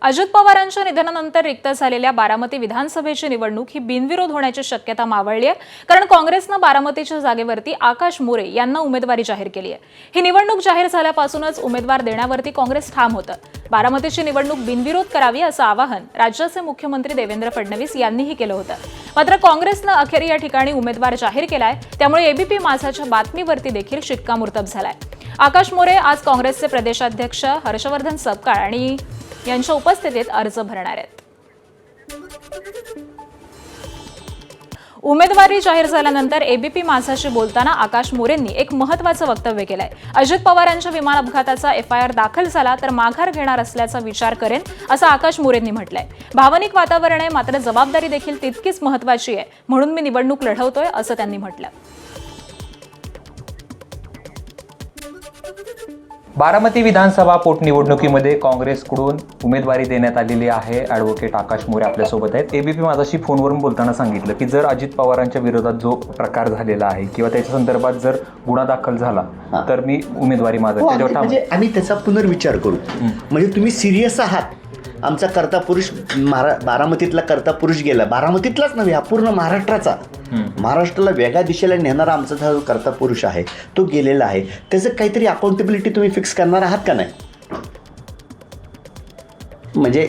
अजित पवारांच्या निधनानंतर रिक्त झालेल्या बारामती विधानसभेची निवडणूक ही बिनविरोध होण्याची शक्यता मावळली आहे, कारण काँग्रेसनं बारामतीच्या जागेवरती आकाश मोरे यांना उमेदवारी जाहीर केली आहे। ही निवडणूक जाहीर झाल्यापासूनच उमेदवार देण्यावरती काँग्रेस ठाम होतं। बारामतीची निवडणूक बिनविरोध करावी असं आवाहन राज्याचे मुख्यमंत्री देवेंद्र फडणवीस यांनीही केलं होतं। मात्र काँग्रेसनं अखेर या ठिकाणी उमेदवार जाहीर केलाय, त्यामुळे एबीपी माझाच्या बातमीवरती देखील शिक्कामोर्तब झालाय। आकाश मोरे आज काँग्रेसचे प्रदेशाध्यक्ष हर्षवर्धन सपकाळ आणि यांच्या उपस्थितीत अर्ज भरणार आहेत। उमेदवारी जाहीर झाल्यानंतर एबीपी माझाशी बोलताना आकाश मोरेंनी एक महत्त्वाचं वक्तव्य केलंय। अजित पवारांच्या विमान अपघाताचा एफआयआर दाखल झाला तर माघार घेणार असल्याचा विचार करेन, असं आकाश मोरेंनी म्हटलंय। भावनिक वातावरण आहे, मात्र जबाबदारी देखील तितकीच महत्त्वाची आहे, म्हणून मी निवडणूक लढवतोय, असं त्यांनी म्हटलं। बारामती विधानसभा पोटनिवडणुकीमध्ये काँग्रेसकडून उमेदवारी देण्यात आलेली आहे। ॲडव्होकेट आकाश मोरे आपल्यासोबत आहेत। एबीपी माझाशी फोनवरून बोलताना सांगितलं की जर अजित पवारांच्या विरोधात जो प्रकार झालेला आहे किंवा त्याच्या संदर्भात जर गुन्हा दाखल झाला तर मी उमेदवारी मागेन। म्हणजे आम्ही त्याचा पुनर्विचार करू। म्हणजे तुम्ही सिरियस आहात। आमचा कर्ता पुरुष बारामतीतला कर्ता पुरुष गेला, बारामतीतलाच नव्हे, हा पूर्ण महाराष्ट्राचा, महाराष्ट्राला वेगळ्या दिशेला नेणारा आमचा जो कर्ता पुरुष आहे तो गेलेला आहे। त्याचं काहीतरी अकाउंटेबिलिटी तुम्ही फिक्स करणार आहात का नाही? म्हणजे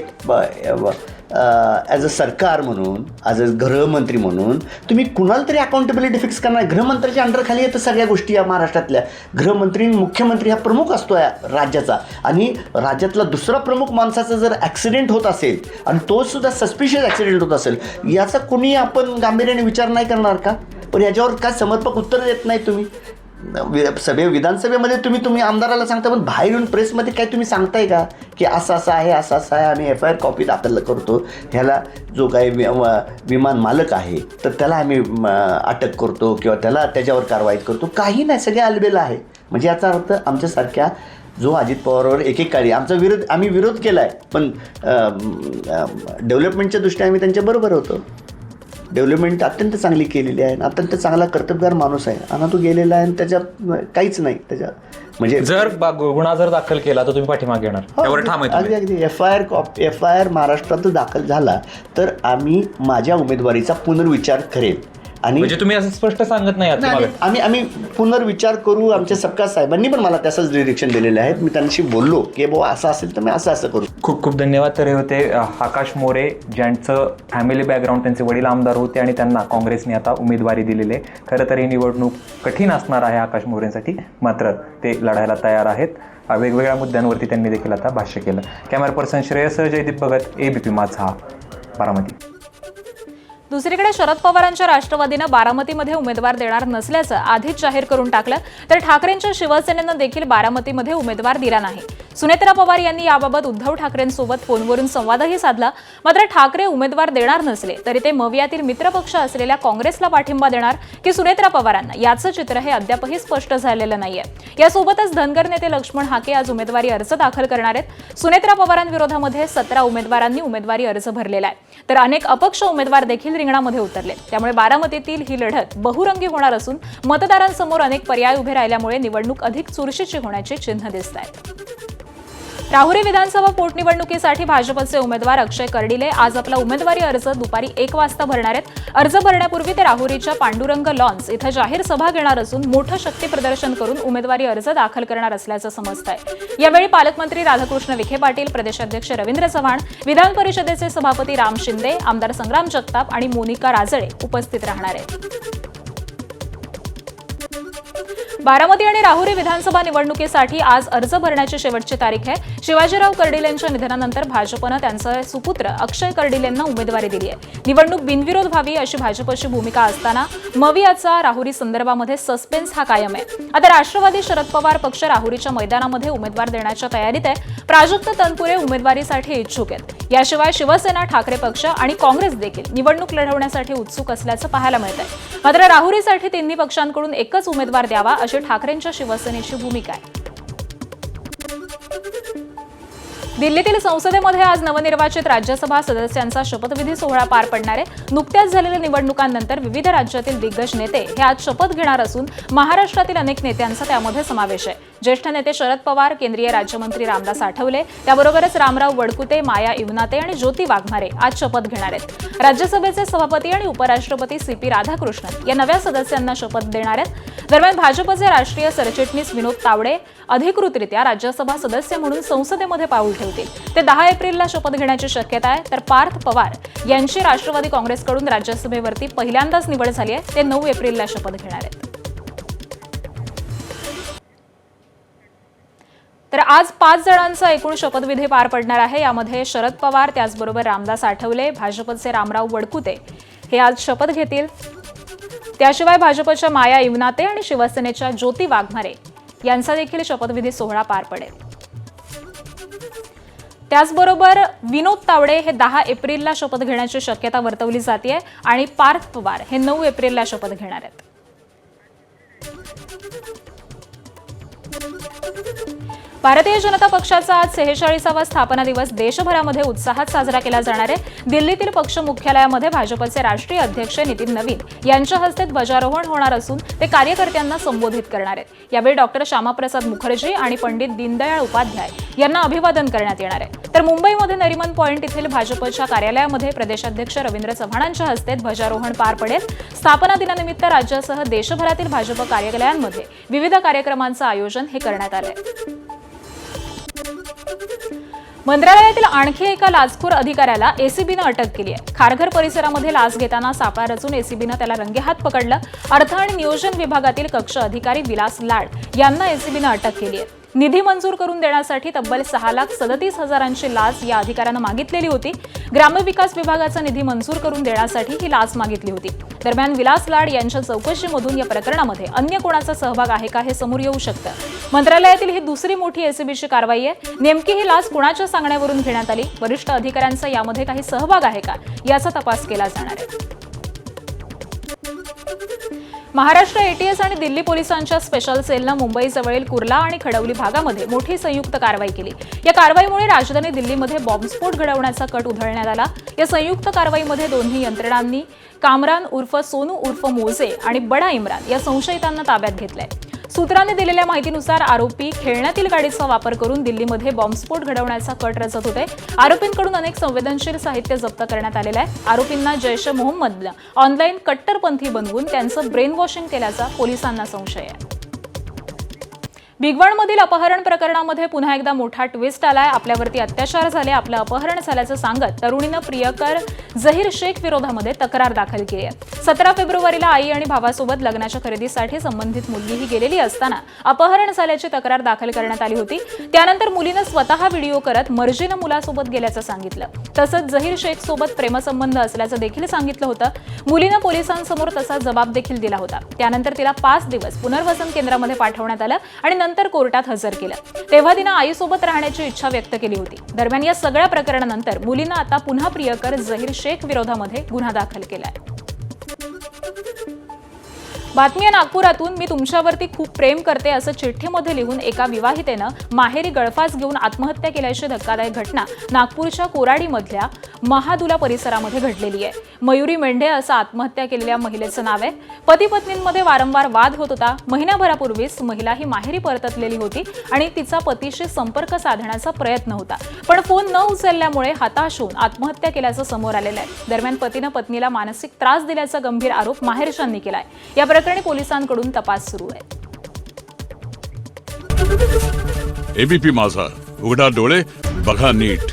ॲज अ सरकार म्हणून, ॲज अ गृहमंत्री म्हणून तुम्ही कुणाला तरी अकाउंटेबिलिटी फिक्स करणार। गृहमंत्र्याच्या अंडरखाली येतं सगळ्या गोष्टी या महाराष्ट्रातल्या। गृहमंत्री मुख्यमंत्री हा प्रमुख असतो या राज्याचा, आणि राज्यातला दुसरा प्रमुख माणसाचा जर ॲक्सिडेंट होत असेल आणि तो सुद्धा सस्पिशियस ॲक्सिडेंट होत असेल, याचा कुणी आपण गांभीर्याने विचार नाही करणार का? पण याच्यावर काय समर्पक उत्तर देत नाही तुम्ही। विधानसभेमध्ये तुम्ही आमदाराला सांगता, पण बाहेर येऊन प्रेसमध्ये काय तुम्ही सांगताय का की असं असं आहे, असं असं आहे, आम्ही एफआयआर कॉपी दाखल करतो, ह्याला जो काही विमान मालक आहे तर त्याला आम्ही अटक करतो किंवा त्याच्यावर कारवाई करतो? काही नाही, सगळे अलबेल आहे। म्हणजे याचा अर्थ आमच्यासारख्या जो अजित पवारवर एकेक काळी आम्ही विरोध केला आहे, पण डेव्हलपमेंटच्या दृष्टीने आम्ही त्यांच्याबरोबर होतो। डेव्हलपमेंट अत्यंत चांगली केलेली आहे, अत्यंत चांगला कर्तबगार माणूस आहे, आणि तो गेलेला आहे, आणि त्याच्यात काहीच नाही। म्हणजे जर गुन्हा जर दाखल केला तर तुम्ही पाठीमागे येणार, त्यावर ठाम आहे? अगदी एफआयआर महाराष्ट्रात दाखल झाला तर आम्ही माझ्या उमेदवारीचा पुनर्विचार करेन। आणि म्हणजे तुम्ही असं स्पष्ट सांगत नाही? आम्ही पुनर्विचार करू। आमच्या सपकाळ साहेबांनी पण मला त्याचंच डिरेक्शन दिलेले आहेत। मी त्यांच्याशी बोललो की बाबा असं असेल तर मी असं करू। खूप खूप धन्यवाद। तर हे होते आकाश मोरे, ज्यांचं फॅमिली बॅकग्राऊंड, त्यांचे वडील आमदार होते आणि त्यांना काँग्रेसने आता उमेदवारी दिलेली आहे। खरं तर ही निवडणूक कठीण असणार आहे आकाश मोरेंसाठी, मात्र ते लढायला तयार आहेत। वेगवेगळ्या मुद्द्यांवरती त्यांनी देखील आता भाष्य केलं। Camera person Shreyas Jaydeep Bhagat, ABP Majha, Baramati. दुसरीकडे शरद पवारांच्या राष्ट्रवादीनं बारामतीमध्ये उमेदवार देणार नसल्याचं आधीच जाहीर करून टाकलं, तर ठाकरेंच्या शिवसेनेनं देखील बारामतीमध्ये उमेदवार दिला नाही। सुनेत्रा पवार यांनी याबाबत उद्धव ठाकरेंसोबत फोनवरून संवादही साधला, मात्र ठाकरे उमेदवार देणार नसले तरी ते मवियातील मित्रपक्ष असलेल्या काँग्रेसला पाठिंबा देणार की सुनेत्रा पवारांना, याचं चित्र हे अद्यापही स्पष्ट झालेलं नाहीये। यासोबतच धनगर नेते लक्ष्मण हाके आज उमेदवारी अर्ज दाखल करणार आहेत। सुनेत्रा पवारांविरोधामध्ये 17 उमेदवारांनी उमेदवारी अर्ज भरलेला आहे, तर अनेक अपक्ष उमेदवार देखील रिंगणामध्ये उतरले। त्यामुळे बारामतीतील ही लढत बहुरंगी होणार असून मतदारांसमोर अनेक पर्याय उभे राहिल्यामुळे निवडणूक अधिक चुरशीची होण्याची चिन्ह दिसत आहेत। राहुरी विधानसभा पोटनिवडणुकीसाठी भाजपचे उमेदवार अक्षय कर्डिले आज आपला उमेदवारी अर्ज दुपारी 1 वाजता भरणार आहेत। अर्ज भरण्यापूर्वी ते राहुरीच्या पांडुरंग लॉन्स इथं जाहीर सभा घेणार असून मोठं शक्ती प्रदर्शन करून उमेदवारी अर्ज दाखल करणार असल्याचं समजतंय। यावेळी पालकमंत्री राधाकृष्ण विखे पाटील, प्रदेशाध्यक्ष रवींद्र चव्हाण, विधान परिषदेचे सभापती राम शिंदे, आमदार संग्राम जगताप आणि मोनिका राजळे उपस्थित राहणार आहेत। बारामती आणि राहुरी विधानसभा निवडणुकीसाठी आज अर्ज भरण्याची शेवटची तारीख आहे। शिवाजीराव कर्डिलेंच्या निधनानंतर भाजपनं त्यांचे सुपुत्र अक्षय कर्डिलेंना उमेदवारी दिली आहे। निवडणूक बिनविरोध व्हावी अशी भाजपची भूमिका असताना मवियाचा राहुरी संदर्भामध्ये सस्पेन्स हा कायम आहे। आता राष्ट्रवादी शरद पवार पक्ष राहुरीच्या मैदानामध्ये उमेदवार देण्याच्या तयारीत आहे। प्राजक्त तनपुरे उमेदवारीसाठी इच्छुक आहेत। याशिवाय शिवसेना, ठाकरे पक्ष आणि काँग्रेस देखील निवडणूक लढवण्यासाठी उत्सुक असल्याचं पाहायला मिळतंय। मात्र राहुरीसाठी तिन्ही पक्षांकडून एकच उमेदवार द्यावा अशी ठाकरेंच्या शिवसेनेची भूमिका आहे। दिल्लीतील संसदेमध्ये आज नवनिर्वाचित राज्यसभा सदस्यांचा शपथविधी सोहळा पार पडणार आहे। नुकत्याच झालेल्या निवडणुकांनंतर विविध राज्यातील दिग्गज नेते हे आज शपथ घेणार असून महाराष्ट्रातील अनेक नेत्यांचा त्यामध्ये समावेश आहे। ज्येष्ठ नेते शरद पवार, केंद्रीय राज्यमंत्री रामदास आठवले, त्याबरोबरच रामराव वडकुते, माया इवनाते आणि ज्योती वाघमारे आज शपथ घेणार आहेत. राज्यसभेचे सभापती आणि उपराष्ट्रपती CP राधाकृष्णन या नव्या सदस्यांना शपथ देणार आहेत. दरम्यान भाजपचे राष्ट्रीय सरचिटणीस विनोद तावडे अधिकृतरित्या राज्यसभा सदस्य म्हणून संसदेमध्ये पाऊल ठेवतील. ते 10 एप्रिलला शपथ घेण्याची शक्यता आहे. तर पार्थ पवार यांची राष्ट्रवादी काँग्रेसकडून राज्यसभेवरती पहिल्यांदाच निवड झाली आहे. ते 9 एप्रिलला शपथ घेणार आहेत. तर आज 5 जणांचा एकूण शपथविधी पार पडणार आहे. यामध्ये शरद पवार, त्याचबरोबर रामदास आठवले, भाजपचे रामराव वडकुते हे आज शपथ घेतील. त्याशिवाय भाजपच्या माया इवनाते आणि शिवसेनेच्या ज्योती वाघमारे यांचा देखील शपथविधी सोहळा पार पडेल. त्याचबरोबर विनोद तावडे हे 10 एप्रिलला शपथ घेण्याची शक्यता वर्तवली जाते आणि पार्थ पवार हे 9 एप्रिलला शपथ घेणार आहेत. भारतीय जनता पक्षाचा आज 46वा स्थापना दिवस देशभरामध्ये उत्साहात साजरा केला जाणार आहे. दिल्लीतील पक्ष मुख्यालयामध्ये भाजपचे राष्ट्रीय अध्यक्ष नितीन नवीन यांच्या हस्ते ध्वजारोहण होणार असून ते कार्यकर्त्यांना संबोधित करणार आहेत. यावेळी डॉक्टर श्यामाप्रसाद मुखर्जी आणि पंडित दीनदयाळ उपाध्याय यांना अभिवादन करण्यात येणार आहे. तर मुंबईमध्ये नरिमन पॉइंट येथील भाजपच्या कार्यालयामध्ये प्रदेशाध्यक्ष रवींद्र चव्हाणांच्या हस्ते ध्वजारोहण पार पडेल. स्थापना दिनानिमित्त राज्यासह देशभरातील भाजप कार्यालयांमध्ये विविध कार्यक्रमांचं आयोजन हे करण्यात आलं आहे. मंत्रालयातील आणखी एका लाचखोर अधिकाऱ्याला एसीबीनं अटक केली आहे. खारघर परिसरामध्ये लाच घेताना सापळा रचून एसीबीनं त्याला रंगेहात पकडलं. अर्थ आणि नियोजन विभागातील कक्ष अधिकारी विलास लाड यांना एसीबीनं अटक केली आहे. निधी मंजूर करून देण्यासाठी तब्बल 6,37,000ची लाच या अधिकाऱ्यानं मागितलेली होती. ग्रामविकास विभागाचा निधी मंजूर करून देण्यासाठी ही लाच मागितली होती. दरम्यान विलास लाड यांच्या चौकशीमधून या प्रकरणामध्ये अन्य कोणाचा सहभाग आहे का हे समोर येऊ शकतं. मंत्रालयातील ही दुसरी मोठी एसीबीची कारवाई आहे. नेमकी ही लाच कोणाच्या सांगण्यावरून घेण्यात आली, वरिष्ठ अधिकाऱ्यांचा यामध्ये काही सहभाग आहे का याचा तपास केला जाणार आहे. महाराष्ट्र ATS आणि दिल्ली पोलिसांच्या स्पेशल सेलनं मुंबईजवळील कुर्ला आणि खडवली भागामध्ये मोठी संयुक्त कारवाई केली. या कारवाईमुळे राजधानी दिल्लीमध्ये बॉम्बस्फोट घडवण्याचा कट उधळण्यात आला. या संयुक्त कारवाईमध्ये दोन्ही यंत्रणांनी कामरान उर्फ सोनू उर्फ मोजे आणि बडा इम्रान या संशयितांना ताब्यात घेतलंय. सूत्रांनी दिलेल्या माहितीनुसार आरोपी खेळण्यातील गाडीचा वापर करून दिल्लीमध्ये बॉम्बस्फोट घडवण्याचा कट रचत होते. आरोपींकडून अनेक संवेदनशील साहित्य जप्त करण्यात आलेलं आहे. आरोपींना जैश ए मोहम्मदला ऑनलाईन कट्टरपंथी बनवून त्यांचं ब्रेन वॉशिंग केल्याचा पोलिसांना संशय आहे. भिगवणमधील अपहरण प्रकरणामध्ये पुन्हा एकदा मोठा ट्विस्ट आलाय. आपल्यावरती अत्याचार झाले, आपलं अपहरण झाल्याचं सांगत तरुणीनं प्रियकर झहीर शेख विरोधामध्ये तक्रार दाखल केली आहे. 17 फेब्रुवारीला आई आणि भावासोबत लग्नाच्या खरेदीसाठी संबंधित मुलगीही गेलेली असताना अपहरण झाल्याची तक्रार दाखल करण्यात आली होती. त्यानंतर मुलीनं स्वतः व्हिडिओ करत मर्जीनं मुलासोबत गेल्याचं सांगितलं. तसंच झहीर शेख सोबत प्रेमसंबंध असल्याचं देखील सांगितलं होतं. मुलीनं पोलिसांसमोर तसा जबाब देखील दिला होता. त्यानंतर तिला 5 दिवस पुनर्वसन केंद्रामध्ये पाठवण्यात आलं आणि नंतर कोर्टात हजर केलं. तेव्हा तिनं आईसोबत राहण्याची इच्छा व्यक्त केली होती. दरम्यान या सगळ्या प्रकरणानंतर मुलीनं आता पुन्हा प्रियकर झहीर शेख विरोधामध्ये गुन्हा दाखल केलाय. बातमी आहे नागपुरातून. मी तुमच्यावरती खूप प्रेम करते असं चिठ्ठीमध्ये लिहून एका विवाहितेनं माहेरी गळफास घेऊन आत्महत्या केल्याची धक्कादायक घटना नागपूरच्या कोराडीमधल्या महादुला परिसरामध्ये घडलेली आहे. मयुरी मेंढे असं आत्महत्या केलेल्या महिलेचं नाव आहे. पती पत्नींमध्ये वारंवार वाद होत होता. महिनाभरापूर्वीच महिला ही माहेरी परतलेली होती आणि तिचा पतीशी संपर्क साधण्याचा प्रयत्न होता. पण फोन न उचलल्यामुळे हताश होऊन आत्महत्या केल्याचं समोर आलेलं आहे. दरम्यान पतीनं पत्नीला मानसिक त्रास दिल्याचा गंभीर आरोप माहेरच्यांनी केलाय. या प्रकरणी पोलिसांकडून तपास सुरू आहे. एबीपी माझा, उघडा डोळे बघा नीट.